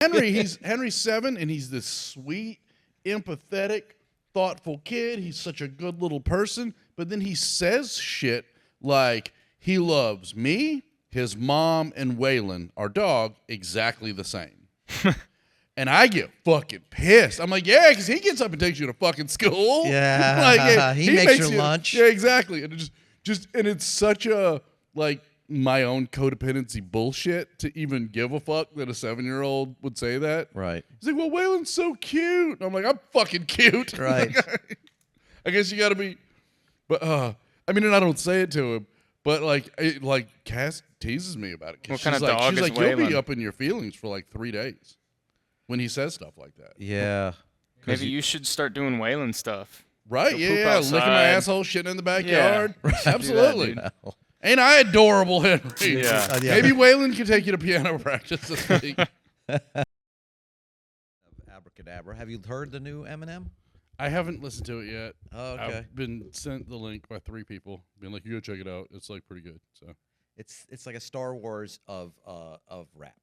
Henry's 7, and he's this sweet, empathetic, thoughtful kid. He's such a good little person, but then he says shit like he loves me, his mom, and Waylon, our dog, exactly the same. And I get fucking pissed. I'm like, yeah, because he gets up and takes you to fucking school. Yeah, like, yeah he makes your lunch. Yeah, exactly. And it and it's such a like my own codependency bullshit to even give a fuck that a 7-year-old would say that. Right. He's like, well, Waylon's so cute. And I'm like, I'm fucking cute. Right. I guess you got to be. But I mean, and I don't say it to him, but like Cass teases me about it. What kind of like, dog she's is like, Waylon? you'll be up in your feelings for like 3 days when he says stuff like that. Yeah. Maybe you should start doing Waylon stuff. Right? Go Yeah, poop yeah. Licking my outside. asshole, shitting in the backyard. Yeah. Absolutely. Do that, Ain't I adorable, Henry? Yeah. Maybe Waylon can take you to piano practice this week. Abracadabra. Have you heard the new Eminem? I haven't listened to it yet. Oh, okay. I've been sent the link by 3 people, being like, "You go check it out. It's like pretty good." So It's like a Star Wars of rap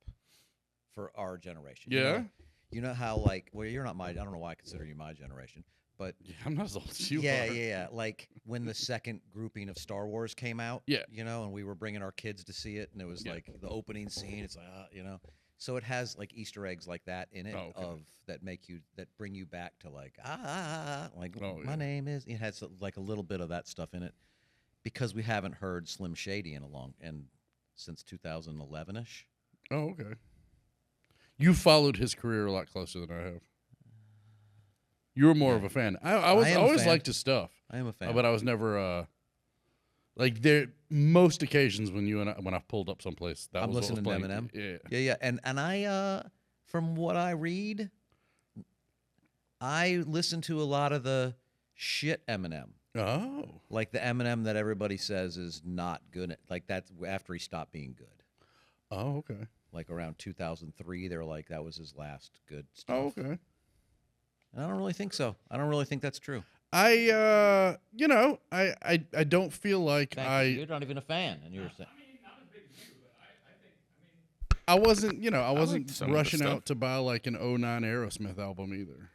for our generation. yeah, You know how like you're not my I don't know why I consider you my generation, but yeah, I'm not as old as you yeah, are. yeah. Like when the second grouping of Star Wars came out, Yeah. and we were bringing our kids to see it, and it was Yeah. like the opening scene. It's like, so it has like Easter eggs like that in it Oh, okay. that bring you back to like like Oh, my yeah. name is. It has like a little bit of that stuff in it because we haven't heard Slim Shady since 2011ish. Oh, okay. You followed his career a lot closer than I have. You were more of a fan. I am a always fan. liked his stuff, I am a fan. but I was never like there. Most occasions when I pulled up someplace, that I'm was what was listening to playing. Eminem. Yeah. Yeah. And I, from what I read, I listen to a lot of the shit Eminem, Oh. like the Eminem that everybody says is not good. Like that's after he stopped being good. Oh, okay. Like around 2003, they were like that was his last good stuff. Oh, okay. And I don't really think so. I don't really think that's true. I don't feel like You're not even a fan, and you were saying. I wasn't, I wasn't liked some of the rushing stuff. out to buy like an '09 Aerosmith album either.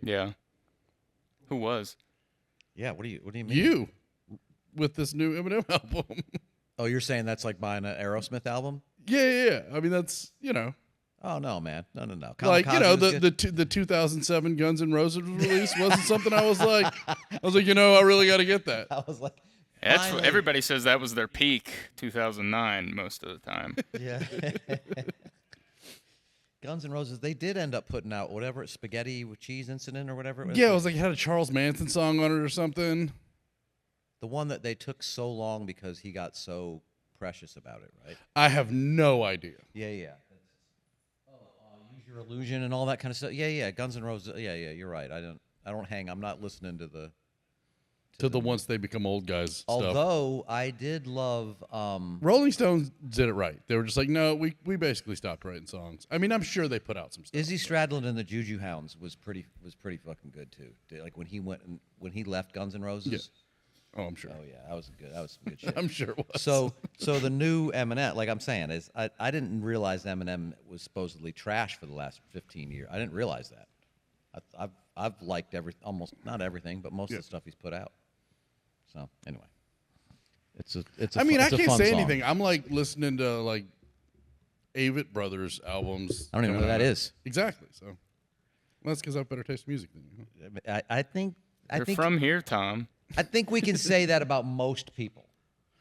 Yeah. Who was? Yeah. What do you mean? You with this new Eminem album. Oh, you're saying that's like buying an Aerosmith album? Yeah. I mean, that's, Oh no, man, no. like, Kamikaze was good. the 2007 Guns N' Roses release wasn't something I was like, I really got to get that. I was like, That's what, finally. everybody says that was their peak, 2009, most of the time. Yeah. Guns N' Roses, they did end up putting out whatever spaghetti with cheese incident or whatever it was. Yeah, it was like it had a Charles Manson song on it or something. The one that they took so long because he got so precious about it, right? I have no idea. Yeah. Use Your Illusion and all that kind of stuff. Yeah. Guns N' Roses. Yeah. You're right. I'm not listening to the. To the once they become old guys stuff. Although I did love. Rolling Stones did it right. They were just like, no, we basically stopped writing songs. I mean, I'm sure they put out some stuff. Izzy Stradlin and the Juju Hounds was pretty fucking good too. Like when he left Guns N' Roses. Yeah. Oh, I'm sure. Oh yeah, that was some good shit. I'm sure it was. So the new Eminem, like I'm saying, is I didn't realize Eminem was supposedly trash for the last 15 years. I didn't realize that. I've liked almost not everything, but most of the stuff he's put out. So anyway, I can't say anything. I'm like listening to like Avett Brothers albums. I don't even know who that is. Exactly. So well, that's because I have better taste in music than you. I think You're from here, Tom. I think we can say that about most people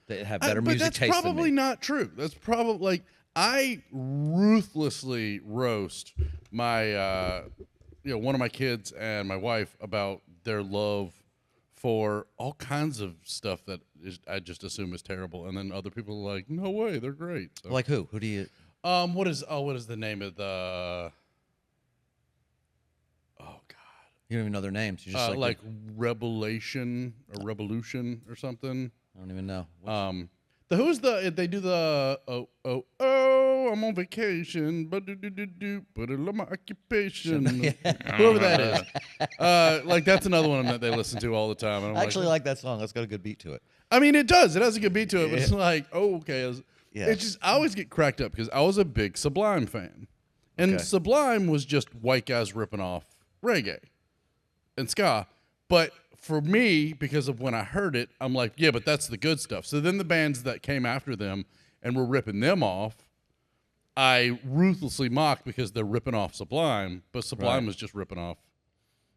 that have better music taste than me. But that's probably not true. That's probably like I ruthlessly roast my one of my kids and my wife about their love for all kinds of stuff that I just assume is terrible, and then other people are like, no way, they're great. So, Like who? Who do you? what is the name of the? Oh God, You don't even know their names. You just like Revelation or Revolution or something. I don't even know. They do the I'm on vacation, but I love my occupation. Whoever that is, like that's another one that they listen to all the time. And I'm I actually like that song. That's got a good beat to it. I mean, it does. It has a good beat to it, but it's like, okay. Yeah. It's just I always get cracked up because I was a big Sublime fan, And Okay. Sublime was just white guys ripping off reggae and ska. But for me, because of when I heard it, I'm like, yeah, but that's the good stuff. So then the bands that came after them and were ripping them off, I ruthlessly mocked because they're ripping off Sublime, but Sublime Right. was just ripping off.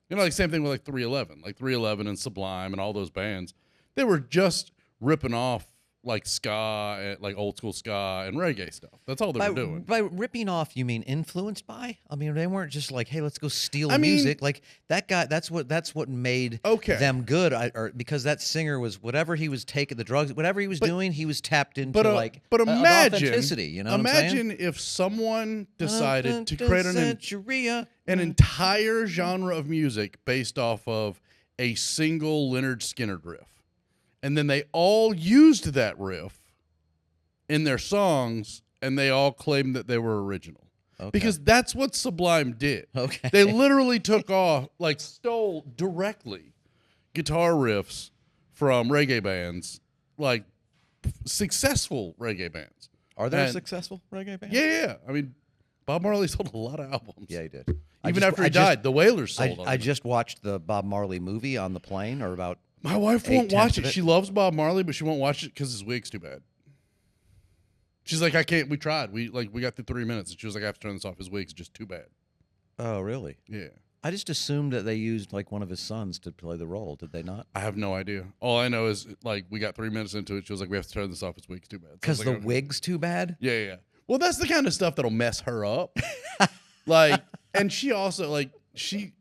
You know, like same thing with like 311. Like 311 and Sublime and all those bands, they were just ripping off like ska, like old school ska and reggae stuff. That's all they were doing. By ripping off, you mean influenced by? I mean, they weren't just like, hey, let's go steal I mean- music. Like that guy, that's what made Okay. them good. Or because that singer was whatever he was taking, the drugs, whatever he was doing, he was tapped into like but of imagine, authenticity. You know what I'm saying? imagine if someone decided to create an Centuria. entire genre of music based off of a single Leonard Skinner riff, and then they all used that riff in their songs, and they all claimed that they were original. Okay. Because that's what Sublime did. Okay. They literally took off, like stole directly guitar riffs from reggae bands, like successful reggae bands. Are there And- successful reggae bands? Yeah. I mean, Bob Marley sold a lot of albums. Yeah, he did. Even after he died, the Wailers I sold. just watched the Bob Marley movie on the plane, or about My wife won't 8/10 watch of it. it. She loves Bob Marley, but she won't watch it because his wig's too bad. She's like, I can't. We tried. We got through 3 minutes, and she was like, I have to turn this off. His wig's just too bad. Oh, really? Yeah. I just assumed that they used like one of his sons to play the role. Did they not? I have no idea. All I know is like we got 3 minutes into it. She was like, we have to turn this off. His wig's too bad. So I was Because like, the "Okay." wig's too bad. Yeah. Well, that's the kind of stuff that'll mess her up. Like, and she also like she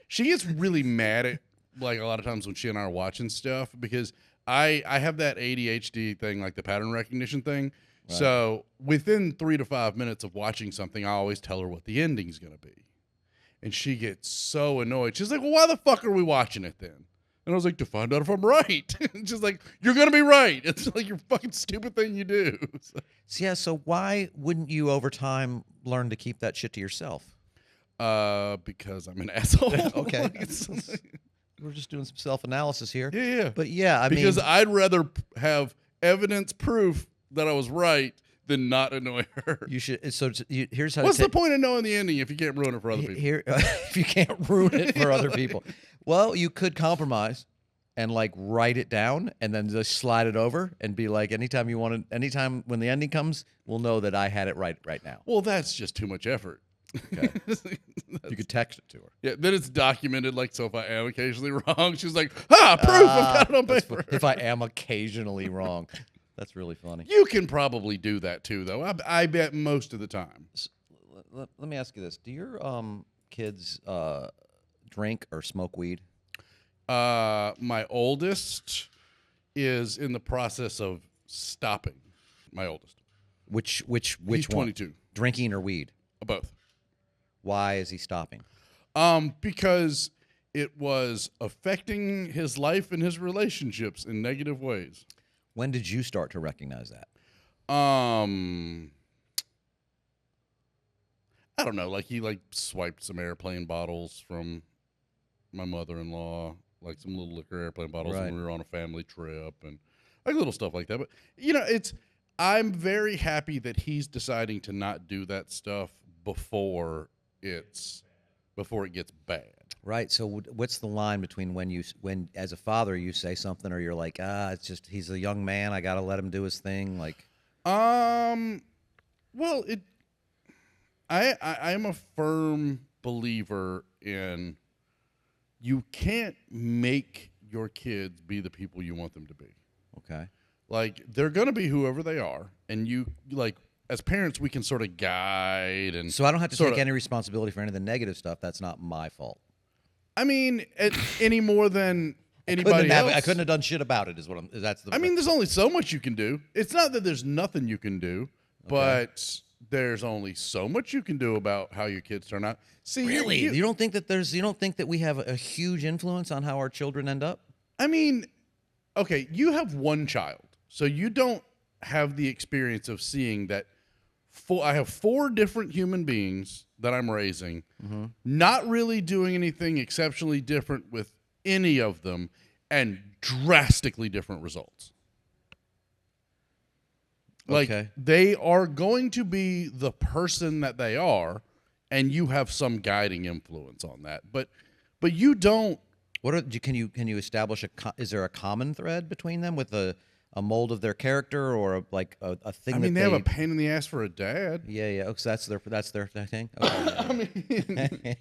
gets really mad at like a lot of times when she and I are watching stuff because I have that ADHD thing, like the pattern recognition thing. Right. So within 3 to 5 minutes of watching something, I always tell her what the ending's gonna be, and she gets so annoyed. She's like, "Well, why the fuck are we watching it then?" And I was like, "To find out if I'm right." And she's like, "You're gonna be right." It's like your fucking stupid thing you do. So, yeah. So why wouldn't you over time learn to keep that shit to yourself? Because I'm an asshole. Okay. Like, it's- We're just doing some self-analysis here. yeah. But yeah, I Because mean, I'd rather have evidence proof that I was right than not annoy her. you should. So here's how. What's to the point of knowing the ending if you can't ruin it for other people? Here, if you can't ruin it for other people, well, you could compromise and like write it down and then just slide it over and be like, anytime you want to, anytime when the ending comes, we'll know that I had it right now. Well, that's just too much effort. Okay. You could text it to her. Yeah, then it's documented. Like, so if I am occasionally wrong, she's like, proof, I've got it on That's paper. if I am occasionally wrong, that's really funny. You can probably do that too, though. I bet most of the time. Let me ask you this: do your kids drink or smoke weed? My oldest is in the process of stopping. My oldest. Which He's one? 22. Drinking or weed? Both. Why is he stopping? Because it was affecting his life and his relationships in negative ways. When did you start to recognize that? I don't know. Like he like swiped some airplane bottles from my mother-in-law, like some little liquor airplane bottles Right. when we were on a family trip and like little stuff like that. But you know, I'm very happy that he's deciding to not do that stuff before it gets bad. Right. So what's the line between when as a father you say something or you're like, it's just he's a young man, I got to let him do his thing, like Well, I'm a firm believer in you can't make your kids be the people you want them to be. okay. Like they're going to be whoever they are, and you like as parents we can sort of guide and So I don't have to sorta- take any responsibility for any of the negative stuff. That's not my fault. I mean, any more than anybody else. I couldn't have done shit about it. That's the. I mean, there's only so much you can do. It's not that there's nothing you can do, but there's only so much you can do about how your kids turn out. See, really, you don't think that we have a huge influence on how our children end up? I mean, okay, you have one child, so you don't have the experience of seeing that. I have 4 different human beings that I'm raising, not really doing anything exceptionally different with any of them, and drastically different results. Like Okay. they are going to be the person that they are and you have some guiding influence on that. But you don't. Can you establish is there a common thread between them with a mold of their character or a thing? I mean, they have a pain in the ass for a dad. Yeah. Oh, so that's their thing. Okay, yeah. I mean,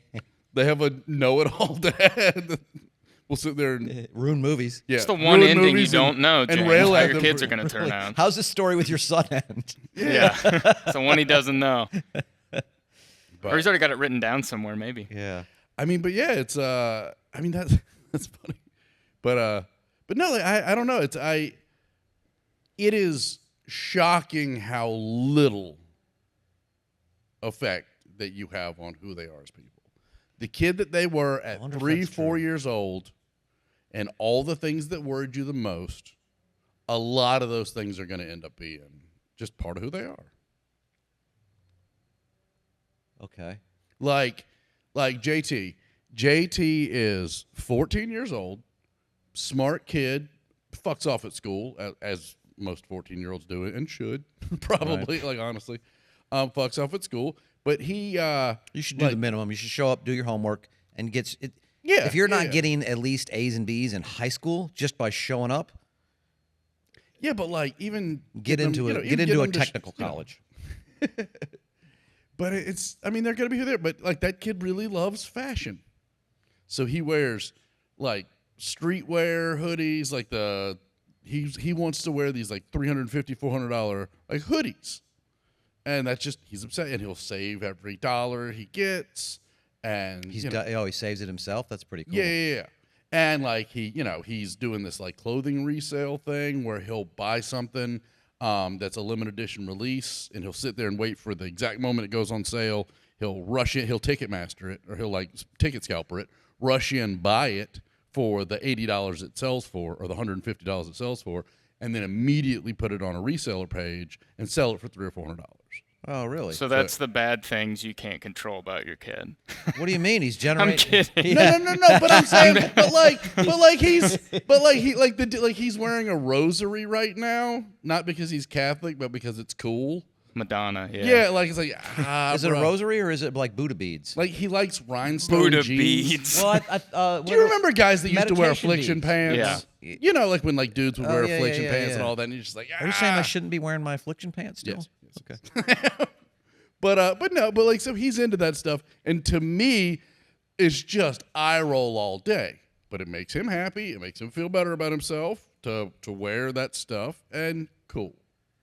they have a know-it-all dad. We'll sit there and ruin movies. Yeah, it's the one ending you don't know, James, rail how at your them kids for- are going to turn out. How's this story with your son end? Yeah. It's the one he doesn't know. But, Or he's already got it written down somewhere, maybe. Yeah. I mean, but yeah, it's I mean that's funny, but no, like, I don't know. It is shocking how little effect that you have on who they are as people. The kid that they were at 3-4 years old, and all the things that worried you the most, a lot of those things are going to end up being just part of who they are. Okay. Like JT. JT is 14 years old, smart kid, fucks off at school, as most 14-year-olds do it, and should, probably, like, honestly. Fucks off at school. But he... you should do the minimum. You should show up, do your homework, and get... Yeah. If you're not getting at least A's and B's in high school just by showing up... Yeah, but, like, even... Get into a technical college. But it's... I mean, they're going to be there. But, like, that kid really loves fashion. So he wears, like, streetwear hoodies, like he wants to wear these, like, $350, $400, like, hoodies. And that's just, he's upset, and he'll save every dollar he gets, and he saves it himself. That's pretty cool. Yeah. And like he's doing this like clothing resale thing where he'll buy something that's a limited edition release, and he'll sit there and wait for the exact moment it goes on sale. He'll rush it, he'll Ticketmaster it, or he'll like ticket scalper it, rush in, buy it for the $80 it sells for, or the $150 it sells for, and then immediately put it on a reseller page and sell it for $300 or $400. Oh, really? So that's the bad things you can't control about your kid. What do you mean? He's generating... I'm kidding. No. But I'm saying, he's wearing a rosary right now, not because he's Catholic, but because it's cool. Madonna, yeah. Yeah, like it's like is it a rosary or is it like Buddha beads? Like he likes rhinestone Buddha jeans. beads. Well, Do you remember guys that used to wear meditation affliction beads. pants? Yeah. You know, like when like dudes would wear yeah, affliction yeah, pants yeah. and all that, and you're just like, Are you saying I shouldn't be wearing my affliction pants still? Yes. Okay. But no, but like so he's into that stuff, and to me, it's just eye roll all day. But it makes him happy. It makes him feel better about himself to wear that stuff, and cool.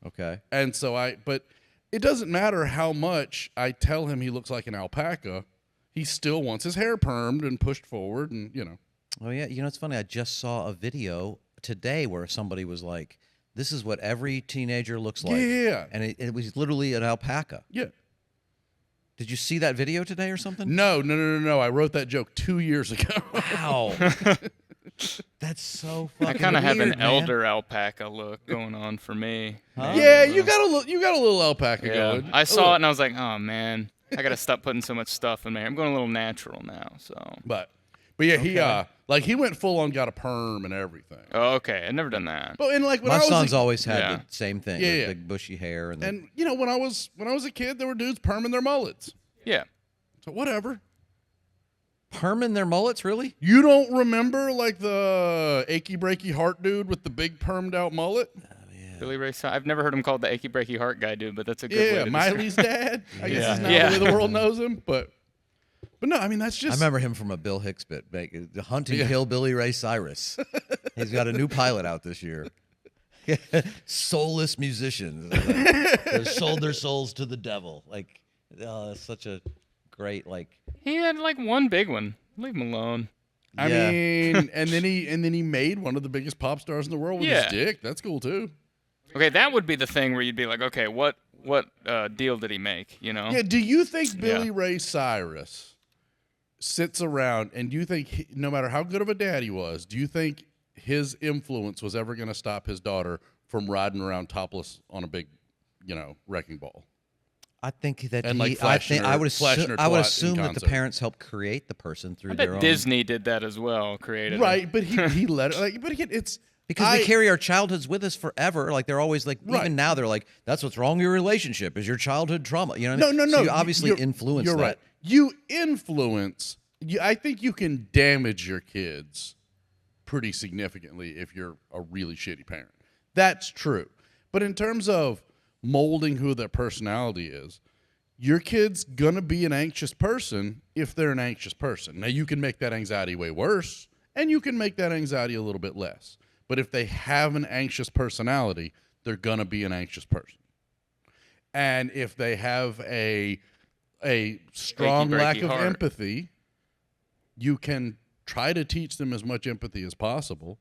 Okay. And so but it doesn't matter how much I tell him he looks like an alpaca, he still wants his hair permed and pushed forward, and Oh yeah, it's funny. I just saw a video today where somebody was like, "This is what every teenager looks like." Yeah. And it was literally an alpaca. Yeah. Did you see that video today or something? No. I wrote that joke 2 years ago. Wow. That's so fucking I kind of have an weird, man. elder alpaca look going on for me. Huh? Yeah, you got a little alpaca Yeah. going. I saw it and I was like, oh man, I gotta stop putting so much stuff in there. I'm going a little natural now, so. But yeah, he went full on, got a perm and everything. Oh, okay, I've never done that. But and like when My I was son's a, always had Yeah. the same thing. Yeah, the yeah. big bushy hair and when I was a kid, there were dudes perming their mullets. Yeah. So whatever. perming their mullets, really? You don't remember like the achy breaky heart dude with the big permed out mullet? Billy Ray Cyrus. I've never heard him called the achy breaky heart guy, dude, but that's a good way Yeah, to Miley's dad. I guess Yeah. is now Yeah. the way the world knows him. But no, I mean that's just. I remember him from a Bill Hicks bit, the Hunting Hill Billy Ray Cyrus. He's got a new pilot out this year. Soulless musicians. They sold their souls to the devil. Like, it's such a great, like. He had like one big one. Leave him alone. I Yeah. mean, and then he made one of the biggest pop stars in the world with his Yeah. dick. That's cool too. Okay, that would be the thing where you'd be like, okay, what deal did he make? You know? Yeah. Do you think Billy Yeah. Ray Cyrus sits around, and do you think no matter how good of a dad he was, do you think his influence was ever going to stop his daughter from riding around topless on a big, wrecking ball? I think that And, like, I flashing would her I would twat in assume that the concert. parents helped create the person through I their bet own. Disney did that as well, created him. Right, but he let it. Like, but again, it's Because we carry our childhoods with us forever. Like, they're always like, Right. even now, they're like, that's what's wrong with your relationship is your childhood trauma. You know what I mean? No. So you obviously influence You're that. right. you influence. I think you can damage your kids pretty significantly if you're a really shitty parent. That's true. But in terms of molding who their personality is, your kid's going to be an anxious person if they're an anxious person. Now, you can make that anxiety way worse, and you can make that anxiety a little bit less. But if they have an anxious personality, they're going to be an anxious person. And if they have a strong lack of empathy, you can try to teach them as much empathy as possible,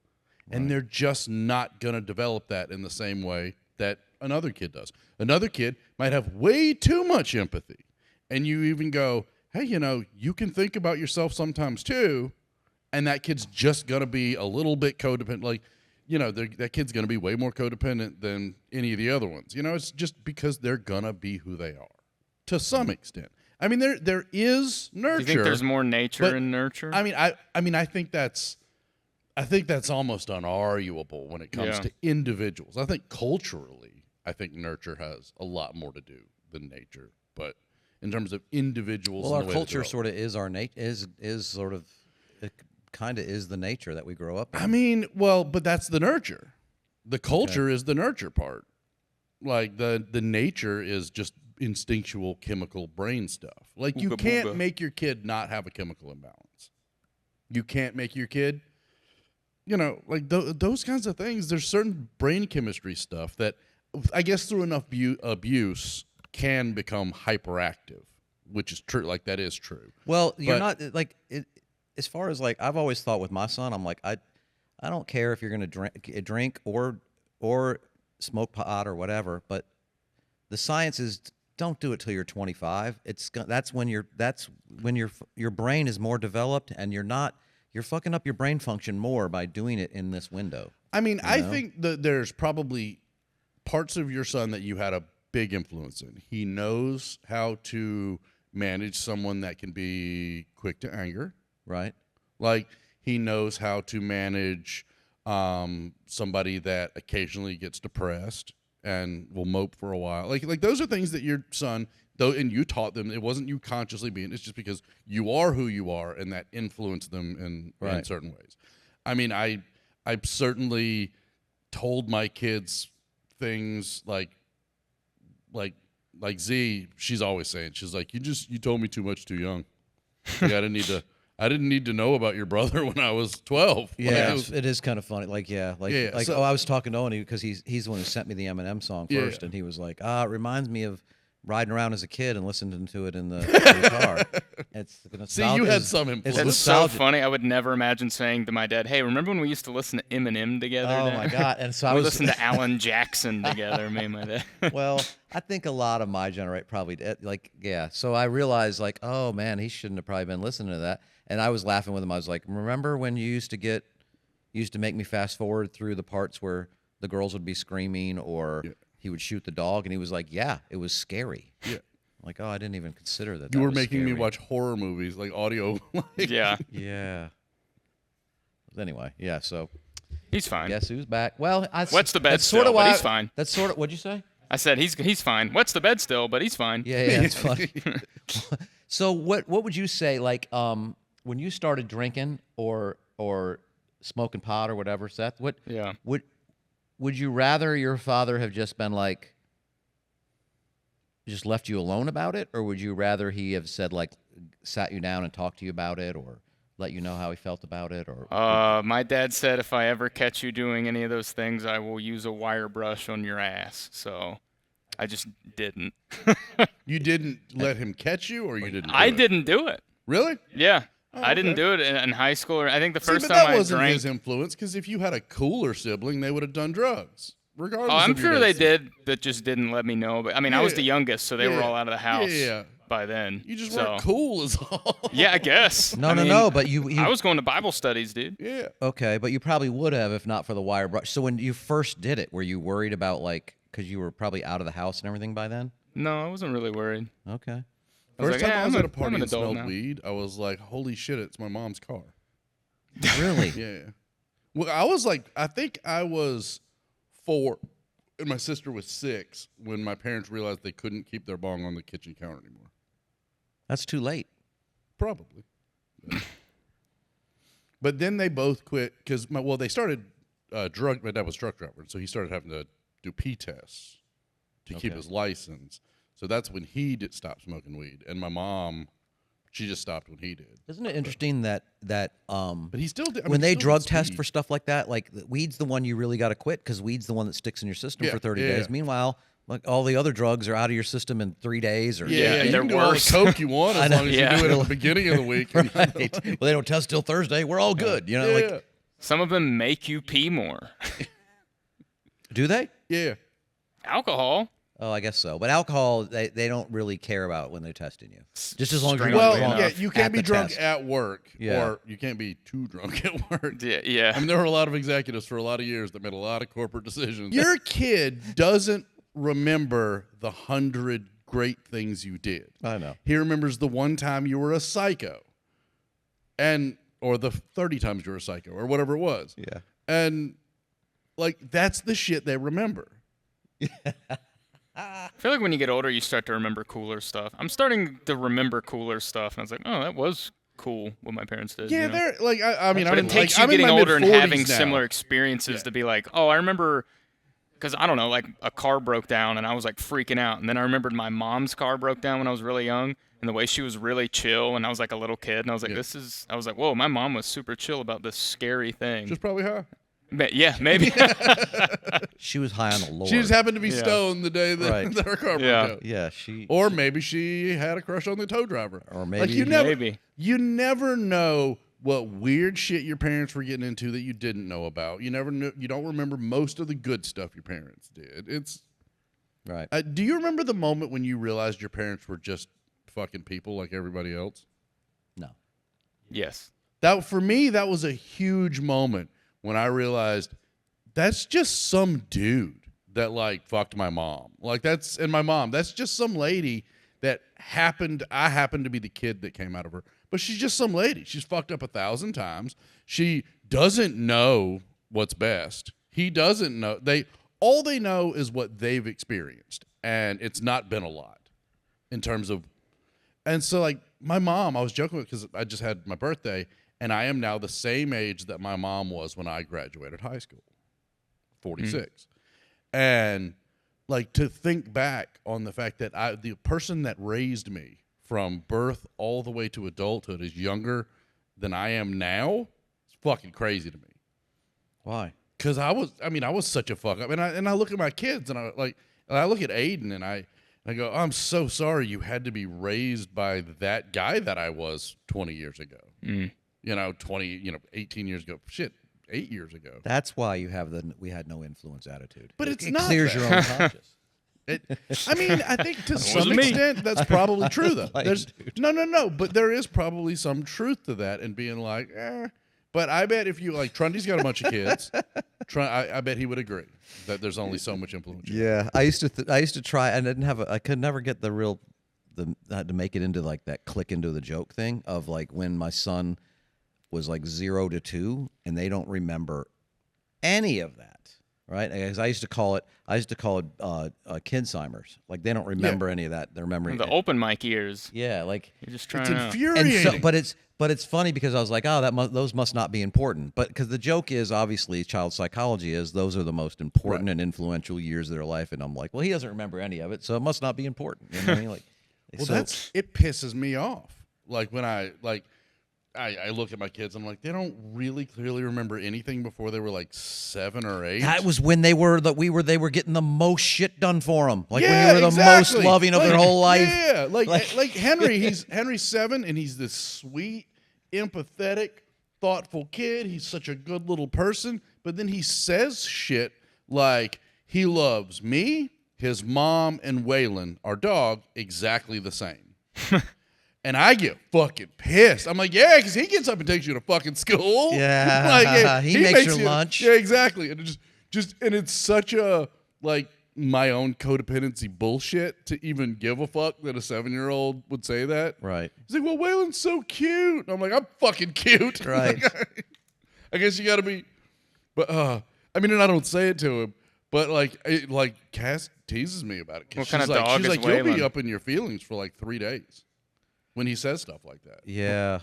and they're just not going to develop that in the same way that another kid does. Another kid might have way too much empathy, and you even go, hey, you can think about yourself sometimes too, and that kid's just going to be a little bit codependent. Like, that kid's going to be way more codependent than any of the other ones. It's just because they're going to be who they are to some extent. I mean, there is nurture. Do you think there's more nature in nurture? I mean, I think that's almost unarguable when it comes to individuals. I think culturally, nurture has a lot more to do than nature. But in terms of individuals, well, our culture sort of is our nature. Is sort of it kind of is the nature that we grow up in. I mean, well, but that's the nurture. The culture is the nurture part. Like the nature is just instinctual chemical brain stuff. Like you can't make your kid not have a chemical imbalance. You can't make your kid, like those kinds of things. There's certain brain chemistry stuff that I guess through enough abuse can become hyperactive, which is true. Like that is true. Well, you're not like it, as far as like I've always thought with my son, I'm like I don't care if you're going to drink or smoke pot or whatever, but the science is don't do it till you're 25. That's when your brain is more developed, and you're fucking up your brain function more by doing it in this window. I mean, I think that there's probably parts of your son that you had a big influence in. He knows how to manage someone that can be quick to anger. Right. Like he knows how to manage somebody that occasionally gets depressed and will mope for a while. Like those are things that your son, though, and you taught them. It wasn't you consciously being. It's just because you are who you are, and that influenced them in certain ways. I mean, I've certainly told my kids things like Z. She's always saying, she's like, you told me too much too young. Like, I didn't need to know about your brother when I was 12. Yeah, it is kind of funny. So, I was talking to Owen because he's the one who sent me the Eminem song first, and he was like, it reminds me of riding around as a kid and listening to it in the car. See, you had some influence. It's so funny. I would never imagine saying to my dad, "Hey, remember when we used to listen to Eminem together?" Oh my God! And so we listened to Alan Jackson together. Me and my dad. Well, I think a lot of my generation probably did. So I realized, oh man, he shouldn't have probably been listening to that. And I was laughing with him. I was like, "Remember when you used to make me fast forward through the parts where the girls would be screaming or." Yeah. He would shoot the dog, and he was like, "Yeah, it was scary." Yeah, I'm like, oh, I didn't even consider that. You were making me watch horror movies, like audio. Yeah. Anyway, yeah. So he's fine. Guess who's back? Well, wet's the bed still, but he's fine. That's sort of what'd you say? I said he's fine. Wet's the bed still, but he's fine. Yeah, that's funny. So what would you say, like, when you started drinking or smoking pot or whatever, Seth? Would you rather your father have just been like, just left you alone about it, or would you rather he have said, like, sat you down and talked to you about it, or let you know how he felt about it, or? My dad said if I ever catch you doing any of those things, I will use a wire brush on your ass. So, I just didn't. You didn't let him catch you, or you didn't? I didn't do it. Really? Yeah. Oh, I didn't do it in high school. I think the first time I drank. That wasn't his influence, because if you had a cooler sibling, they would have done drugs, regardless. Oh, I'm sure they did, but just didn't let me know. But I mean, I was the youngest, so they were all out of the house by then. You just weren't cool, is all. Yeah, I guess. No. But you I was going to Bible studies, dude. Yeah. Okay, but you probably would have if not for the wire brush. So when you first did it, were you worried about, like, because you were probably out of the house and everything by then? No, I wasn't really worried. Okay. First time I was at a party and smelled weed, I was like, holy shit, it's my mom's car. Really? Yeah. Well, I was like, I think I was 4 and my sister was 6 when my parents realized they couldn't keep their bong on the kitchen counter anymore. That's too late. Probably. But then they both quit because, they started my dad was truck driver, so he started having to do P tests to keep his license. So that's when he did stop smoking weed. And my mom, she just stopped when he did. Isn't it interesting that But he still did. when they drug test for stuff like that, like weed's the one you really got to quit because weed's the one that sticks in your system for 30 days. Meanwhile, like all the other drugs are out of your system in 3 days. Or you they're can do worse. all the coke you want as long as you do it at the beginning of the week. Right. Well, they don't test till Thursday. We're all good. You know, like Some of them make you pee more. do they? Yeah. Alcohol. Oh, I guess so. But alcohol, they don't really care about when they're testing you. Just as long as you're Straight not up. drunk. Yeah, you can't at be the drunk test. at work, Yeah. or you can't be too drunk at work. Yeah. I mean, there were a lot of executives for a lot of years that made a lot of corporate decisions. Your kid doesn't remember the 100 great things you did. I know. He remembers the one time you were a psycho, or the 30 times you were a psycho, or whatever it was. Yeah. And like that's the shit they remember. I feel like when you get older, you start to remember cooler stuff. I'm starting to remember cooler stuff, and I was like, oh, that was cool what my parents did. Yeah, you know? they're like, I mean, But I'm it takes like, you I'm in getting my older and mid-40s having now. similar experiences to be like, oh, I remember, because I don't know, like a car broke down and I was like freaking out. And then I remembered my mom's car broke down when I was really young and the way she was really chill when I was like a little kid. And I was like, I was like, whoa, my mom was super chill about this scary thing. Just probably high. But yeah, maybe. She was high on the Lord. She just happened to be stoned the day that, Right. that her car broke Yeah. out. Yeah, she. Or maybe she had a crush on the tow driver. Or like maybe- you never know what weird shit your parents were getting into that you didn't know about. You never knew. You don't remember most of the good stuff your parents did. It's Right. do you remember the moment when you realized your parents were just fucking people like everybody else? No. Yes. That for me, that was a huge moment when I realized that's just some dude that like fucked my mom. Like that's just some lady that I happened to be the kid that came out of her. But she's just some lady. She's fucked up 1,000 times. She doesn't know what's best. He doesn't know. All they know is what they've experienced. And it's not been a lot in terms of. And so like my mom, I was joking with because I just had my birthday. And I am now the same age that my mom was when I graduated high school, 46. And like to think back on the fact that the person that raised me from birth all the way to adulthood is younger than I am now, it's fucking crazy to me. Why? Because I was such a fuck up. And I look at my kids and I look at Aiden and I go, I'm so sorry you had to be raised by that guy that I was 20 years ago. 18 years ago. Shit, 8 years ago. That's why you have we had no influence attitude. But it it's not clears that. your own conscience. I think to some wasn't me. extent that's probably true though. Like, There's dude. no, but there is probably some truth to that and being like, But I bet if you like Trundy's got a bunch of kids, I bet he would agree that there's only so much influence. Yeah, I used to try. I could never get to make it into like that click into the joke thing of like when my son was like 0 to 2 and they don't remember any of that, right? Because I used to call it Kidsimers. Like they don't remember any of that. They're remembering The open mic ears. Yeah, like You're just It's trying out. infuriating. but it's funny because I was like, oh, those must not be important. But because the joke is obviously child psychology is those are the most important and influential years of their life, and I'm like, well, he doesn't remember any of it, so it must not be important. You know what I mean? Like, Well, it pisses me off. Like when I look at my kids, I'm like, they don't really clearly remember anything before they were like 7 or 8. that was when they were getting the most shit done for them. Like when Yeah, you were the exactly. most loving of their whole life. Yeah, like Henry's 7 and he's this sweet, empathetic, thoughtful kid. He's such a good little person, but then he says shit like he loves me, his mom, and Waylon, our dog, exactly the same. And I get fucking pissed. I'm like, yeah, because he gets up and takes you to fucking school. Yeah, like, he makes your lunch. Yeah, exactly. And it and it's such a like my own codependency bullshit to even give a fuck that a 7-year-old would say that. Right. He's like, well, Waylon's so cute. And I'm like, I'm fucking cute. Right. Like, I guess you got to be. But I mean, and I don't say it to him, but like Cass teases me about it. What She's kind of like, dog she's is like, you'll be Waylon? up in your feelings for like 3 days. when he says stuff like that. Yeah.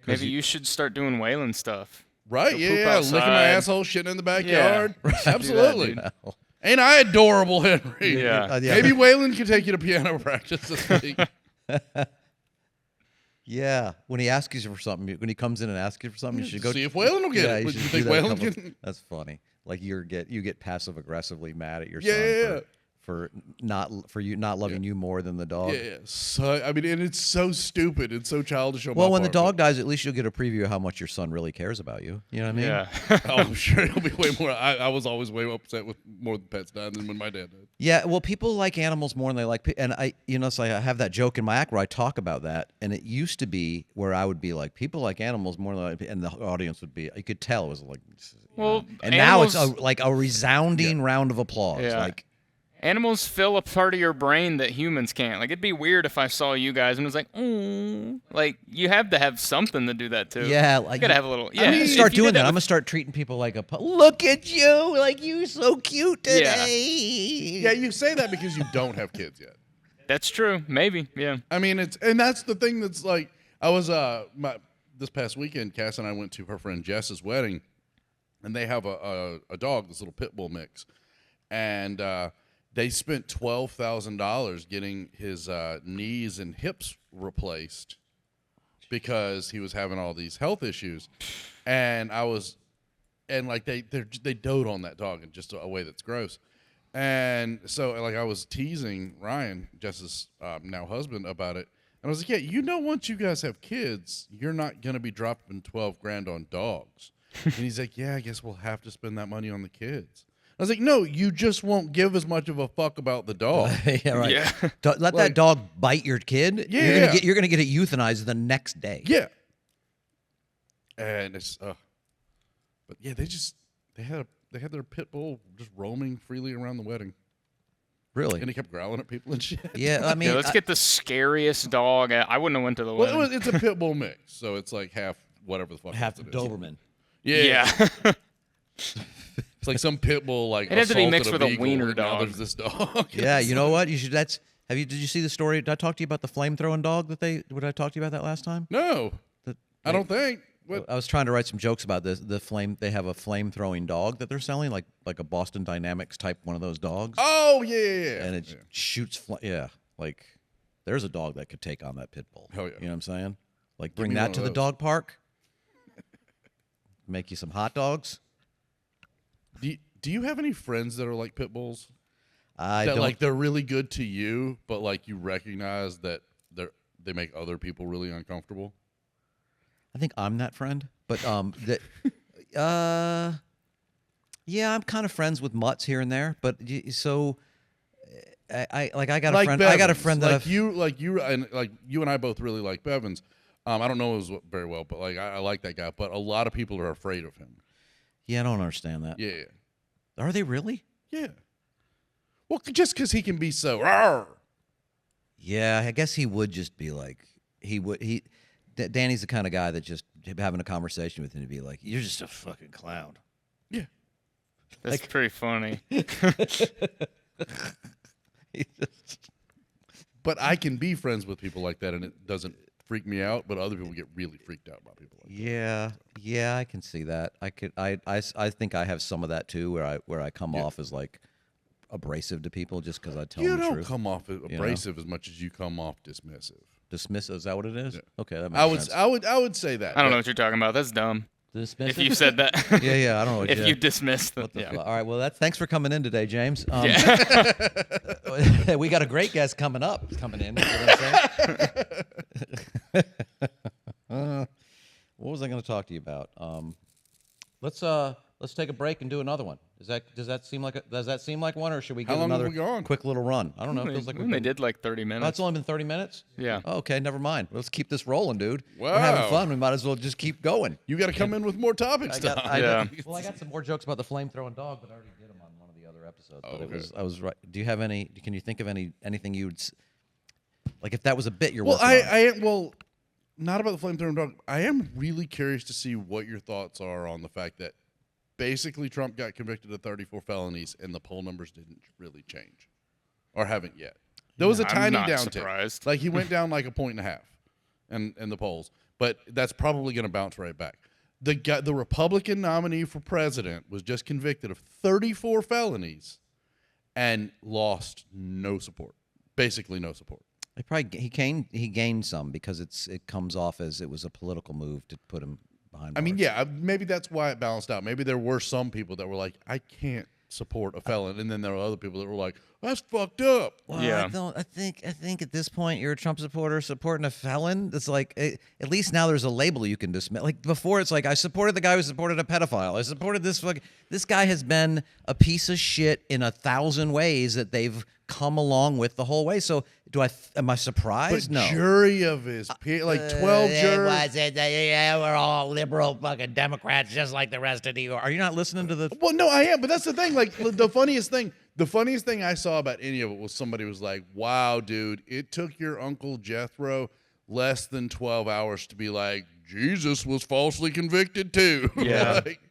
Maybe you should start doing Waylon stuff. Right? Go Yeah, poop yeah. Licking my outside. asshole, shitting in the backyard. Yeah. Absolutely. Do that, Ain't I adorable, Henry? Yeah. Yeah. Maybe Waylon can take you to piano practice this week. Yeah, when he asks you for something, when he comes in and asks you for something, you should go See if Waylon will get yeah, it. you Would should you do think that a Waylon couple- can? That's funny. Like you get passive aggressively mad at your Yeah, son for you not loving you more than the dog. Yeah, yeah. So, I mean, and it's so stupid. It's so childish. On Well, my when the part, dog dies, at least you'll get a preview of how much your son really cares about you. You know what I mean? Yeah. but- oh, I'm sure it'll be way more. I was always way upset with more than pets dying than when my dad died. Yeah, well, people like animals more than they like, and so I have that joke in my act where I talk about that, and it used to be where I would be like, people like animals more than, and the audience would be, you could tell it was like, Well, and now it's animals- like a resounding round of applause. Yeah. Like, Animals fill a part of your brain that humans can't. Like, it'd be weird if I saw you guys and was like, oh. Like, you have to have something to do that, too. yeah, You like gotta have a little. Yeah, I'm gonna if start you doing did that. I'm with- gonna start treating people like look at you, like you so cute today. Yeah, you say that because you don't have kids yet. That's true. Maybe. Yeah. I mean, and that's the thing that's like, I was this past weekend, Cass and I went to her friend Jess's wedding, and they have a dog, this little pit bull mix, and they spent $12,000 getting his knees and hips replaced because he was having all these health issues, and like they dote on that dog in just a way that's gross. And so, like, I was teasing Ryan, Jess's now husband, about it. And I was like, yeah, once you guys have kids, you're not going to be dropping $12,000 on dogs. And he's like, yeah, I guess we'll have to spend that money on the kids. I was like, no, you just won't give as much of a fuck about the dog. Yeah, right. Yeah. Let that dog bite your kid. Yeah. You're gonna get it euthanized the next day. Yeah. And it's, but yeah, they had their pit bull just roaming freely around the wedding. Really? And he kept growling at people and shit. Yeah, I mean, Yeah, let's get the scariest dog. I wouldn't have went to the Well, wedding. it's a pit bull mix, so it's like half whatever the fuck half else it is. Doberman. Yeah. Yeah. It's like some pit bull like It'd have to be assaulted mixed with a beagle, wiener and now dog. There's this dog. Yeah, you know what? You should. Did you see the story? Did I talk to you about the flame throwing dog did I talk to you about that last time? No, I don't think. What? I was trying to write some jokes about this. They have a flame throwing dog that they're selling, like a Boston Dynamics type one of those dogs. Oh yeah. And it shoots. Like there's a dog that could take on that pit bull. Hell yeah. You know what I'm saying? Like bring me that one to of the those. dog park. Make you some hot dogs. Do you have any friends that are like pit bulls? I That don't. like they're really good to you, but like you recognize that they make other people really uncomfortable. I think I'm that friend, but yeah, I'm kind of friends with mutts here and there. But so I got a Like friend. Bevins. I got a friend that like you and I both really like Bevins. I don't know him very well, but like I like that guy. But a lot of people are afraid of him. Yeah, I don't understand that. Yeah. Are they really? Yeah. Well, just because he can be so. "Rawr." Yeah, I guess he would just be like Danny's the kind of guy that just having a conversation with him to be like, "You're just a fucking clown." Yeah. That's pretty funny. But I can be friends with people like that, and it doesn't freak me out. But other people get really freaked out by people like that. Yeah, I can see that. I think I have some of that too, where I come off as like abrasive to people just because I tell You them the don't truth. come off abrasive as much as you come off dismissive. Dismissive, is that what it is? Yeah. Okay, that makes sense. I would say that. I don't know what you're talking about. That's dumb. Dismissive? If you said that. Yeah, I don't know. If yeah. you dismiss them. What the Yeah. fuck? All right, well, thanks for coming in today, James. Yeah. We got a great guest coming in. You know what I'm saying? What was I going to talk to you about? Let's take a break and do another one. Does that seem like one, or should we How get long have another we gone? quick little run? I don't know. It feels like We only did like 30 Oh, minutes. it's only been 30 minutes. Yeah. Oh, okay, never mind. Let's keep this rolling, dude. We're having Wow. fun. We might as well just keep going. You got to come in with more topics. Tom. Yeah. Well, I got some more jokes about the flame throwing dog, but I already did them on one of the other episodes. But Okay. I was right. Do you have any? Can you think of anything you'd like if that was a bit you're Well, working on? well, not about the flamethrowing dog. I am really curious to see what your thoughts are on the fact that basically Trump got convicted of 34 felonies and the poll numbers didn't really change, or haven't yet. There was a I'm tiny not downtick. surprised. Like he went down like 1.5 points, in the polls, but that's probably going to bounce right back. The Republican nominee for president was just convicted of 34 felonies and lost no support, basically no support. He gained some because it comes off as it was a political move to put him behind bars. I mean, yeah, maybe that's why it balanced out. Maybe there were some people that were like, I can't support a felon, and then there were other people that were like, that's fucked up. Well, Yeah. I think at this point you're a Trump supporter supporting a felon. It's like at least now there's a label you can dismiss. Like before, it's like I supported the guy who supported a pedophile. I supported this guy has been a piece of shit in 1,000 ways that they've come along with the whole way. So am I surprised? But No. jury of his like 12 jurors. Yeah, we're all liberal fucking Democrats, just like the rest of New York. Are you not listening to the? Well, no, I am, but that's the thing. Like the funniest thing I saw about any of it was somebody was like, "Wow, dude, it took your Uncle Jethro less than 12 hours to be like, Jesus was falsely convicted too." Yeah. Like,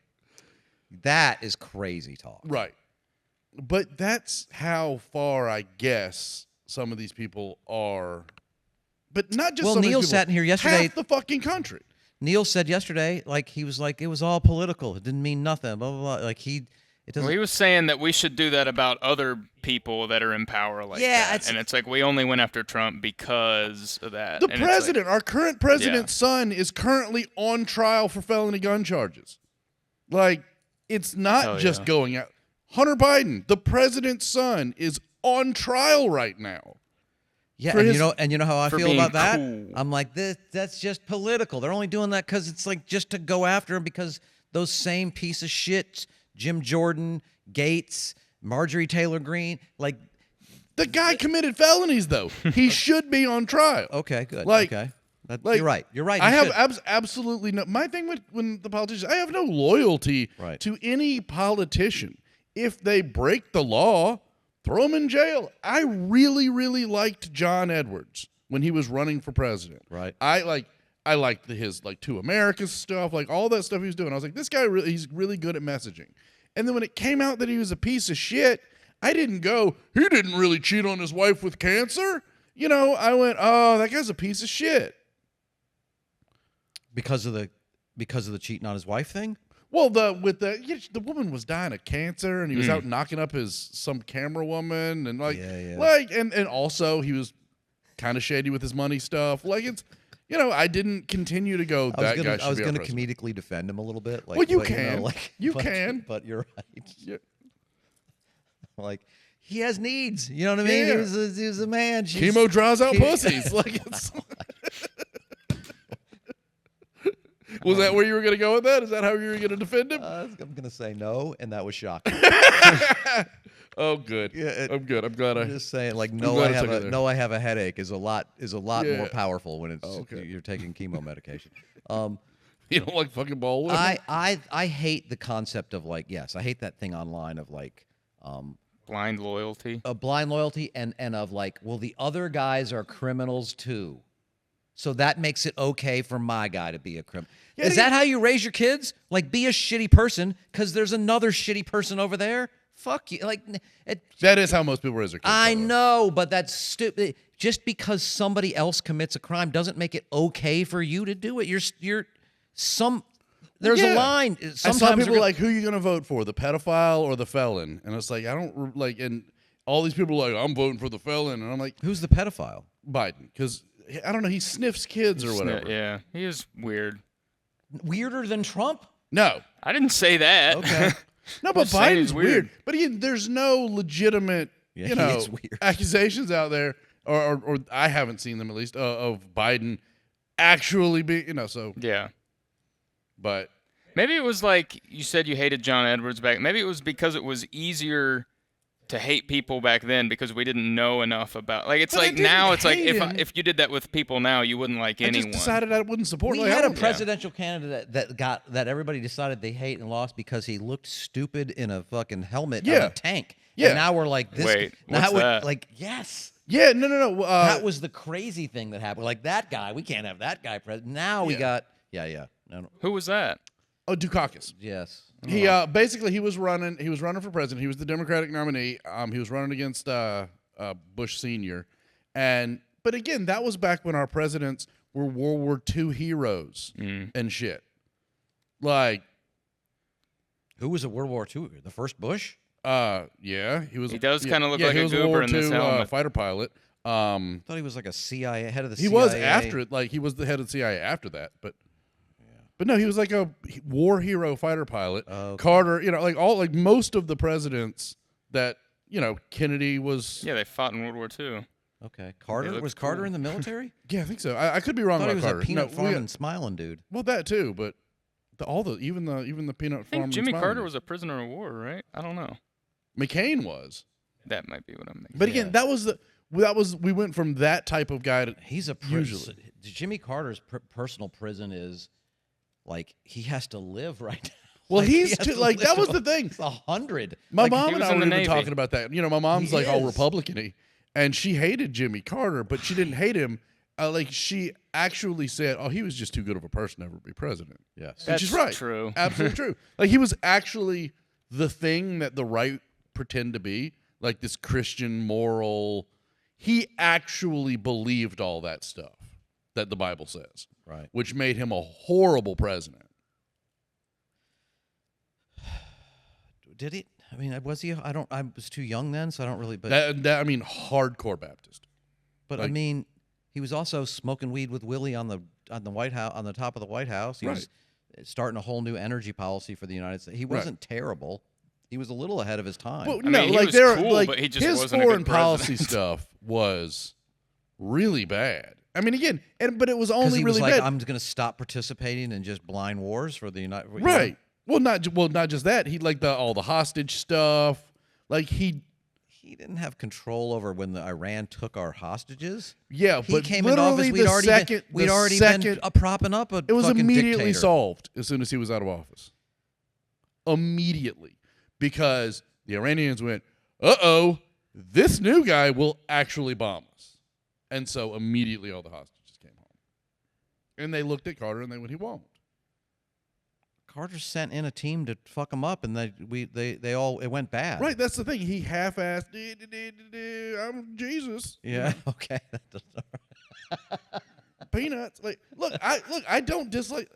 That is crazy talk. right. But that's how far I guess some of these people are. But not just Well, some Neil of these people, sat in here yesterday- half the fucking country. Neil said yesterday, like he was like it was all political. It didn't mean nothing. Blah blah blah. Like it doesn't. Well, he was saying that we should do that about other people that are in power like Yeah, that. it's- And it's like we only went after Trump because of that. The And it's like- president, our current president's son, is currently on trial for felony gun charges. Like, it's not Hell just yeah. going out. Hunter Biden, the president's son, is on trial right now. Yeah, for and his- you know how I for feel being about that. cool. I'm like that's just political. They're only doing that because it's like just to go after him because those same piece of shit, Jim Jordan, Gates, Marjorie Taylor Greene, like The guy committed felonies, though. He should be on trial. okay, good, Like- okay, Like, you're right. You're right. I he have should. absolutely no. My thing with when the politicians, I have no loyalty Right. to any politician. If they break the law, throw them in jail. I really, really liked John Edwards when he was running for president. Right. I liked his like Two Americas stuff, like all that stuff he was doing. I was like, this guy he's really good at messaging. And then when it came out that he was a piece of shit, I didn't go, he didn't really cheat on his wife with cancer. You know, I went, oh, that guy's a piece of shit. because of the cheating on his wife thing. Well, the woman was dying of cancer, and he was out knocking up some camera woman, and and also he was kind of shady with his money stuff. Like it's, I didn't continue to go. That guy should I was be our gonna president. comedically defend him a little bit. Like, Well, you but, can. You but- can. but you're right. Yeah. Like he has needs. You know what I mean? Yeah. He was a man. She's- Chemo draws out she- pussies. Like it's. Was that where you were going to go with that? Is that how you were going to defend him? I'm gonna say no, and that was shocking. Oh, good. Yeah, I'm good. I'm glad I'm I. just saying, like, glad I took it there. no, I have a headache is a lot Yeah. more powerful when it's okay. you're taking chemo medication. You don't like fucking ball women? I hate the concept of like, yes, I hate that thing online of like blind loyalty. a blind loyalty and of like, well, the other guys are criminals too, so that makes it okay for my guy to be a criminal. Yeah, Is that how you raise your kids? Like, be a shitty person because there's another shitty person over there. Fuck you. Like, That is how most people raise their kids. I by the way. know, but that's stupid. Just because somebody else commits a crime doesn't make it okay for you to do it. There's a Yeah. line. I Sometimes saw people we're- like, who are you going to vote for, the pedophile or the felon? And it's like, I don't like, and all these people are like, I'm voting for the felon. And I'm like, who's the pedophile? Biden. Because, I don't know, he sniffs kids or whatever. Yeah, he is weird. Weirder than Trump? No. I didn't say that. Okay. No, but just saying Biden's he's weird. weird. But there's no legitimate, Yeah, he is weird. accusations out there, or I haven't seen them at least, of Biden actually being, so, Yeah. but. Maybe it was like you said you hated John Edwards back. Maybe it was because it was easier to hate people back then because we didn't know enough about. Like it's But I like didn't now it's like hate him. if you did that with people now, you wouldn't like I anyone. just decided I wouldn't support. We like, I had a don't- presidential candidate that everybody decided they hate and lost because he looked stupid in a fucking helmet Yeah. of a tank. Yeah. And now we're like this. Wait, now what's we're that? like, yes. Yeah, no. That was the crazy thing that happened. Like that guy, we can't have that guy president. Now we Yeah. got yeah. No. Who was that? Dukakis. Yes. He basically he was running for president. He was the Democratic nominee. He was running against Bush Sr. But again, that was back when our presidents were World War II heroes and shit. Like, Who was at World War II? The first Bush? yeah, he was. He does kind of look yeah, like he a was a World goober War in this II helmet. fighter pilot. I thought he was like a CIA head of the He CIA. was after it. Like, he was the head of the CIA after that, but. But no, he was like a war hero fighter pilot. Okay. Carter, like most of the presidents that, Kennedy was. Yeah, they fought in World War II. Okay. Carter? looked Was Carter cool. in the military? Yeah, I think so. I could be wrong I thought about he was Carter. a peanut No, farming, smiling dude. well, that too, but even the peanut I farm. think Jimmy Carter was a prisoner of war, right? I don't know. McCain was. That might be what I'm thinking. But again, we went from that type of guy to He's a usually. Jimmy Carter's personal prison is like he has to live right now. Well, Like, he he's has too, to like that live was the thing. It's 100. My Like, mom he and was I in were the even Navy. talking about that. My mom's He like all is. Republican-y, and she hated Jimmy Carter, but she didn't hate him. Like she actually said, "Oh, he was just too good of a person to ever be president." Yes. Which is That's right. true. Absolutely true. Like he was actually the thing that the right pretend to be, like this Christian moral. He actually believed all that stuff that the Bible says, Right. which made him a horrible president. Did he? I mean, was he? I was too young then, so I don't really. But Hardcore Baptist. I like- mean, he was also smoking weed with Willie on the White House, on the top of the White House. He was starting a whole new energy policy for the United States. He wasn't terrible. He was a little ahead of his time. Well, I no, mean, he like was there, cool, like but he just his wasn't a good foreign policy president. stuff was really bad. I mean, again, but it was Because only he was really like, bad. I'm going to stop participating in just blind wars for the United. Right. Well, not just that. He like all the hostage stuff. Like he didn't have control over when the Iran took our hostages. yeah, He but came into office. literally We'd already been propping up a it was fucking immediately dictator. solved as soon as he was out of office. Immediately, because the Iranians went, "Uh-oh, this new guy will actually bomb us," and so immediately all the hostages came home, and they looked at Carter and they went, "He won't." Carter sent in a team to fuck him up, and it went bad. Right, that's the thing. He half-assed. I'm Jesus. Yeah. Okay. Peanuts. Like, I don't dislike.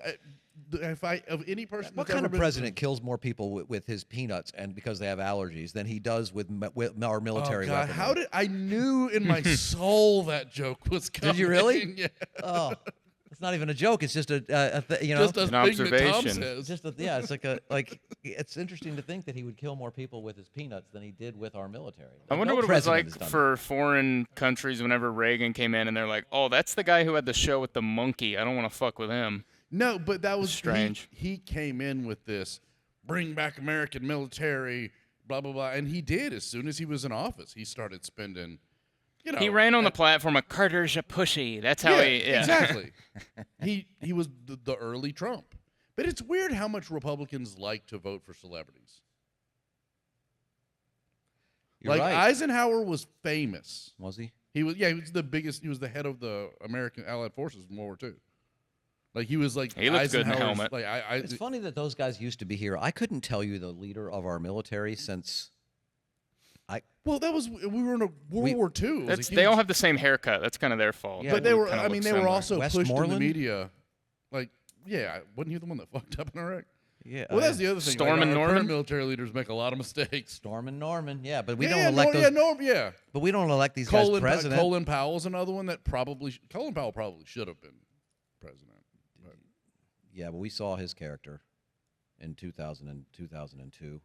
Of any person. What that's kind ever of been- president kills more people with his peanuts and because they have allergies than he does with our military Oh God! weaponry? How did I knew in my soul that joke was coming? Did you really? Yeah. Oh, it's not even a joke. It's just Just a An thing that Tom observation. says. Just it's it's interesting to think that he would kill more people with his peanuts than he did with our military. I wonder No what it was president like has done for foreign countries whenever Reagan came in and they're like, "Oh, that's the guy who had the show with the monkey. I don't want to fuck with him." No, but that was Strange. He came in with this, bring back American military, blah blah blah, and he did as soon as he was in office. He started spending. He ran on the platform of Carter's a pussy. That's how he. Yeah. Exactly. he was the early Trump. But it's weird how much Republicans like to vote for celebrities. You're like right. Eisenhower was famous. Was he? He was the biggest. He was the head of the American Allied Forces in World War II. Like he was like He looked good in the Eisenhower's- helmet. Like It's funny that those guys used to be here. I couldn't tell you the leader of our military since. well, that was we were in a World War II. It was That's, a they all huge- have the same haircut. That's kind of their fault. Yeah, but they were. kinda I mean, look they were similar. also pushed in the Westmoreland? media. Like, yeah, wasn't he the one that fucked up in Iraq? Yeah. Well, that's the other thing. Storm like, and our Norman? current military leaders make a lot of mistakes. Storm and Norman. Yeah, but we yeah, don't elect those. Yeah. But we don't elect these guys president. Colin Powell's another one that probably Colin Powell probably should have been president. But Yeah, but we saw his character in 2000 and 2002.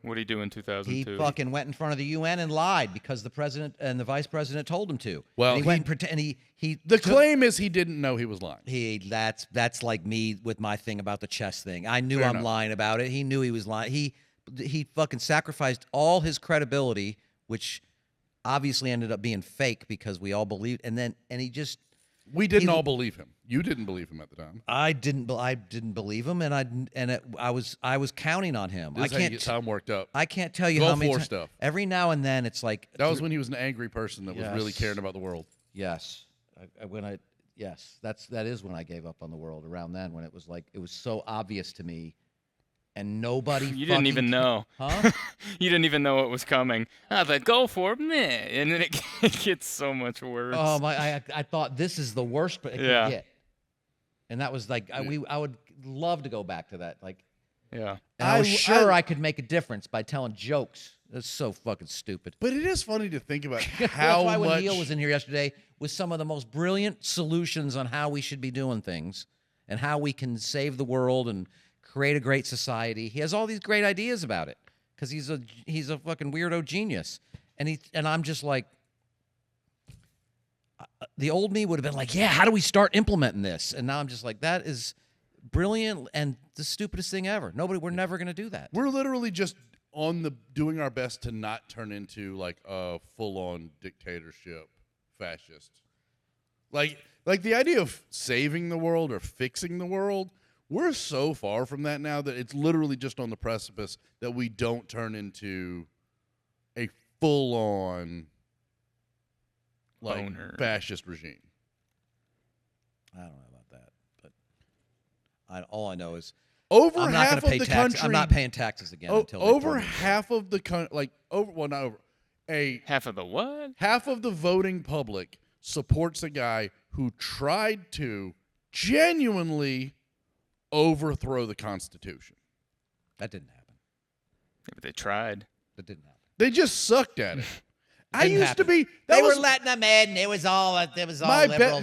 What did he do in He 2002? fucking went in front of the UN and lied because the president and the vice president told him to. Well, and he went and pretend. He the took- claim is he didn't know he was lying. That's like me with my thing about the chess thing. I knew Fair I'm enough. lying about it. He knew he was lying. He fucking sacrificed all his credibility, which obviously ended up being fake because we all believed. And he just We didn't all believe him. You didn't believe him at the time. I didn't believe him, and I was counting on him. This is how you get Tom worked up. I can't tell you Gulf how many War ti- stuff. Every now and then it's like That was when he was an angry person that was really Yes. caring about the world. yes, that is when I gave up on the world. Around then, when it was like it was so obvious to me and nobody You didn't even know. Huh? You didn't even know it was coming. I thought, go for it, meh. And then it gets so much worse. Oh my! I thought this is the worst it Yeah. could get, and that was like I would love to go back to that. Like, Yeah. and I was sure I could make a difference by telling jokes. That's so fucking stupid. But it is funny to think about That's how why when much. Neil was in here yesterday with some of the most brilliant solutions on how we should be doing things and how we can save the world and create a great society. He has all these great ideas about it because he's a fucking weirdo genius. And I'm just like, the old me would have been like, yeah, how do we start implementing this? And now I'm just like, that is brilliant and the stupidest thing ever. We're never going to do that. We're literally just doing our best to not turn into like a full-on dictatorship fascist. Like the idea of saving the world or fixing the world, we're so far from that now that it's literally just on the precipice that we don't turn into a full-on Boner. fascist regime. I don't know about that, but all I know is Over I'm not half going to of pay the tax. country, I'm not paying taxes again until they over tell me. half of the country, Half of the what? half of the voting public supports a guy who tried to genuinely overthrow the Constitution. That didn't happen. Yeah, but they tried. That didn't happen. They just sucked at it. I Didn't used to happen. be. They were letting them in. It was all liberals.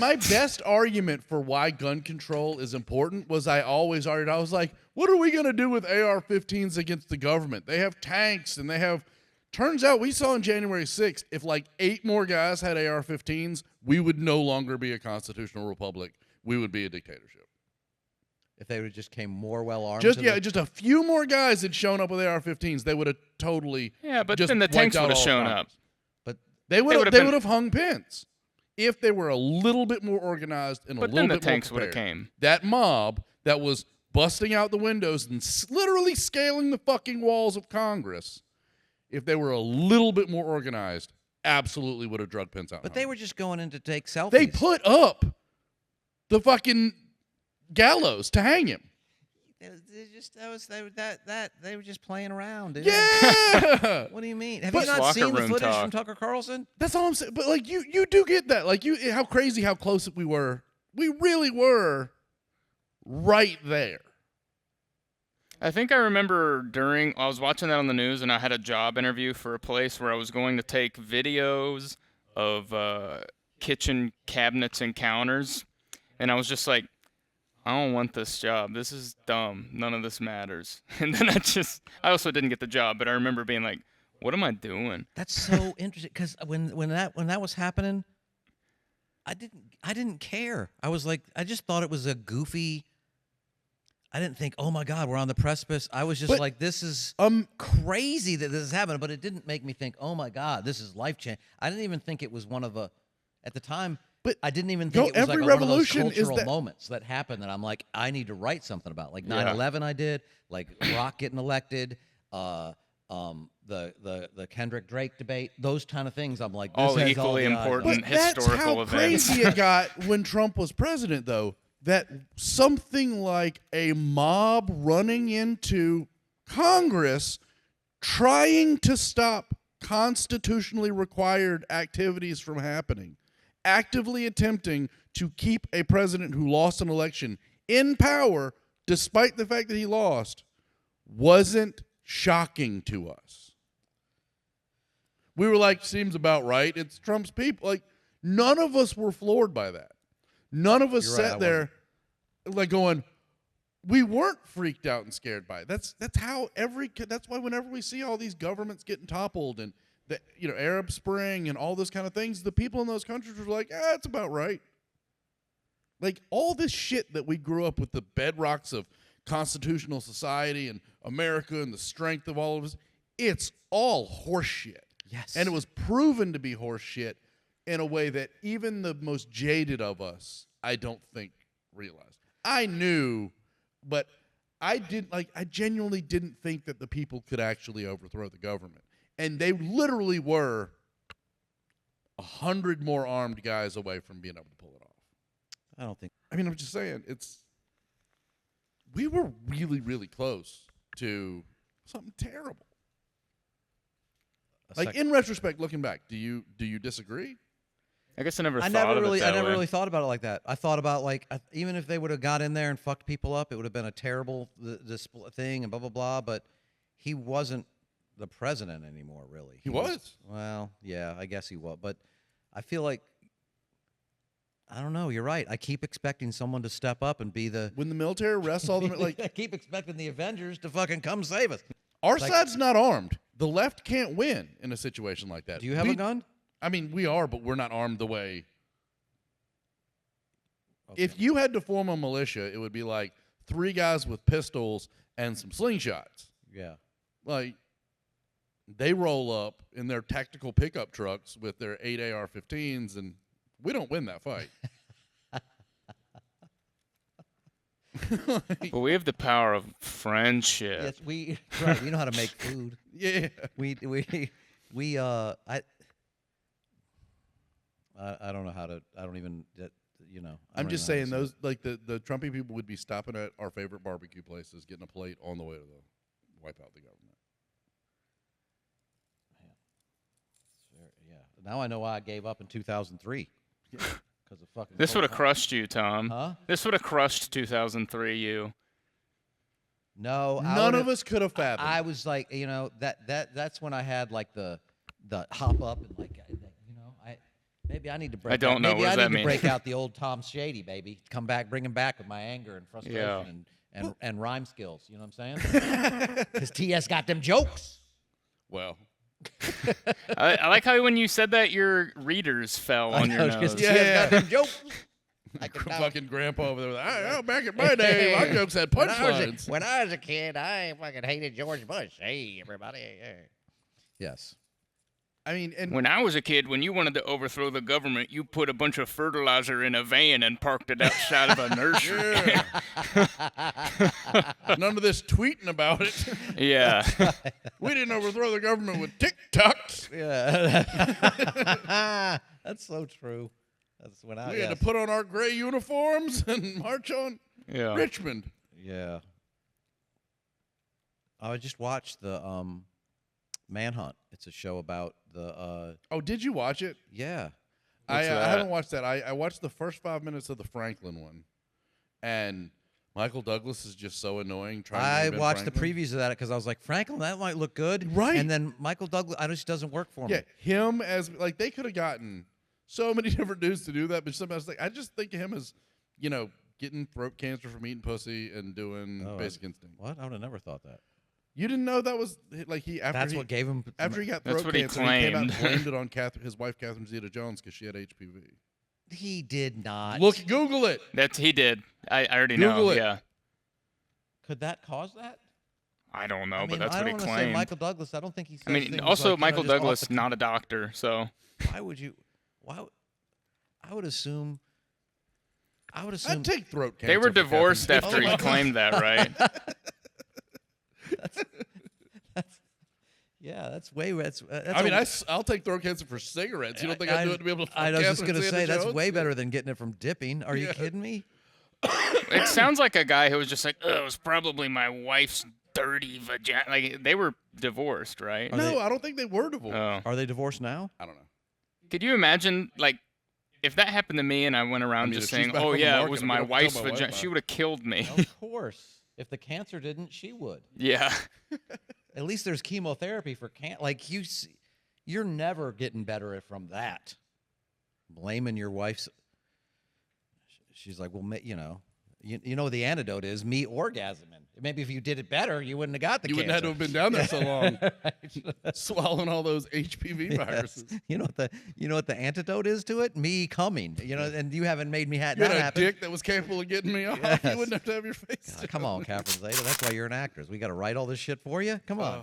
My best argument for why gun control is important was I always argued. I was like, what are we going to do with AR-15s against the government? They have tanks and they have. Turns out we saw on January 6th, if like 8 more guys had AR-15s, we would no longer be a constitutional republic. We would be a dictatorship. If they would just came more well armed. Just a few more guys had shown up with AR-15s, they would have totally. Yeah, but just then the wiped tanks out would have all shown Congress. up. But They would would've have hung pins if they were a little bit more organized and But a little then the bit more tanks would have prepared. came. That mob that was busting out the windows and literally scaling the fucking walls of Congress, if they were a little bit more organized, absolutely would have drug pins out. But they were just going in to take selfies. They put up the fucking gallows to hang him. They were just playing around, dude. Yeah. What do you mean? Have But- you not Locker seen the room footage talk. from Tucker Carlson? That's all I'm saying. But like you do get that. Like how crazy how close we were. We really were right there. I think I remember I was watching that on the news, and I had a job interview for a place where I was going to take videos of kitchen cabinets and counters, and I was just like, I don't want this job. This is dumb. None of this matters. And then I also didn't get the job, but I remember being like, what am I doing? That's so interesting because when that was happening, I didn't care. I was like, I just thought it was a goofy. I didn't think, oh my God, we're on the precipice. I was just like, this is crazy that this is happening. But it didn't make me think, oh my God, this is life changing. I didn't even think it was one of at the time. But I didn't even think it was every like one of those revolution is cultural that- moments that happened that I'm like, I need to write something about. Like 9/11, I did. Like Rock getting elected. The Kendrick Drake debate. Those kind of things. I'm like, this All has equally the eyes on important. it. But that's historical how events. crazy it got when Trump was president, though. That something like a mob running into Congress trying to stop constitutionally required activities from happening, actively attempting to keep a president who lost an election in power, despite the fact that he lost, wasn't shocking to us. We were like, seems about right. It's Trump's people. Like, none of us were floored by that. None of us You're right, I sat there like going, we weren't freaked out and scared by it. That's how that's why whenever we see all these governments getting toppled and the Arab Spring and all those kind of things, the people in those countries were like, it's about right. Like all this shit that we grew up with, the bedrocks of constitutional society and America and the strength of all of us, it's all horseshit. Yes. And it was proven to be horseshit in a way that even the most jaded of us, I don't think, realized. I knew, but I genuinely didn't think that the people could actually overthrow the government. And they literally were 100 more armed guys away from being able to pull it off. I don't think. I mean, I'm just saying, we were really, really close to something terrible. A Like second. in retrospect, looking back, do you disagree? I guess I never I thought never of really, it that I never way. really thought about it like that. I thought about like even if they would have got in there and fucked people up, it would have been a terrible this thing and blah blah blah. But he wasn't the president anymore, really. He was. Well, yeah, I guess he was. But I feel like I don't know. You're right. I keep expecting someone to step up and be the. When the military arrests all the like, I keep expecting the Avengers to fucking come save us. our Like- side's not armed. The left can't win in a situation like that. Do you have a gun? I mean, we are, but we're not armed the way. Okay. If you had to form a militia, it would be like 3 guys with pistols and some slingshots. Yeah. Like, they roll up in their tactical pickup trucks with their 8 AR-15s, and we don't win that fight. But we have the power of friendship. Yes, we right. We know how to make food. Yeah. We I don't know how to. I don't even. You know. I I'm don't just even know how saying to say those, like the Trumpy people would be stopping at our favorite barbecue places, getting a plate on the way to the wipe out the government. it. Yeah. Now I know why I gave up in 2003. Because of fucking. This would have Cold crushed you, Tom. Huh? This would have crushed 2003 you. No. None of us could have fathomed. I was like, you know, that's when I had like the hop up and like, you know, maybe I need to break. I don't know. Maybe What does I that need to mean? break out the old Tom Shady, baby. Come back, bring him back with my anger and frustration and rhyme skills. You know what I'm saying? Because TS got them jokes. Well, I like how when you said that, your readers fell on your Because nose. Yeah, TS yeah. got them jokes. I can tell. fucking grandpa over there. Oh, back in my day, my jokes had punchlines. When I was a kid, I fucking hated George Bush. Hey, everybody. Hey. Yes. I mean, and When I was a kid, when you wanted to overthrow the government, you put a bunch of fertilizer in a van and parked it outside of a nursery. none of this tweeting about it. Yeah. We didn't overthrow the government with TikToks. Yeah. That's so true. That's when I We had to put on our gray uniforms and march on Yeah. Richmond. Yeah. I just watched the Manhunt. It's a show about the Oh, did you watch it? yeah. I that? haven't watched that. I watched the first 5 minutes of the Franklin one, and Michael Douglas is just so annoying. Trying to I reinvent watched the Franklin. previews of that because I was like, Franklin, that might look good. Right. And then Michael Douglas, I just doesn't work for me. Yeah, him as like they could have gotten so many different dudes to do that, but sometimes like I just think of him as, you know, getting throat cancer from eating pussy and doing Oh, Basic Instinct. What? I would have never thought that. You didn't know that was like That's what gave him. after he got That's throat what he cancer, he came out and claimed. blamed it on his wife Catherine Zeta-Jones because she had HPV. He did not. Look, Google it. He did. I already Google know. it. Yeah. Could that cause that? I don't know, I mean, but that's I what don't he wanna say claimed. Michael Douglas. I don't think he. Says I mean, things also like, you know, Michael just off Douglas, the- not a doctor, so Why would you? Why? I would assume. I would assume. I'd take throat cancer. they were for Catherine divorced after Oh he my claimed that, right? Yeah, that's way. That's I mean, I'll take throat cancer for cigarettes. You don't think I'd do it to be able to fuck I was just Catherine gonna say that's Zeta-Jones? way better than getting it from dipping. Are you Yeah. kidding me? It sounds like a guy who was just like, oh, it was probably my wife's dirty vagina. Like, they were divorced, right? No, I don't think they were divorced. Oh. Are they divorced now? I don't know. Could you imagine, like, if that happened to me and I went around I mean, just if she's saying, back oh, on the yeah, it market, was I'm my gonna tell wife's my wife vagina, about she it. would have killed me. Of course. If the cancer didn't, she would. Yeah. At least there's chemotherapy for cancer. Like you're never getting better from that. Blaming your wife's. She's like, well, you know what the antidote is? Me orgasming. Maybe if you did it better, you wouldn't have got the You cancer. wouldn't have to have been down there so long, swallowing all those HPV Yes. viruses. You know what the antidote is to it? Me coming. You know, and you haven't made me You that had a happen. dick that was capable of getting me off. Yes. You wouldn't have to have your face. God, come on, Catherine Zeta. That's why you're an actress. We got to write all this shit for you. Come on.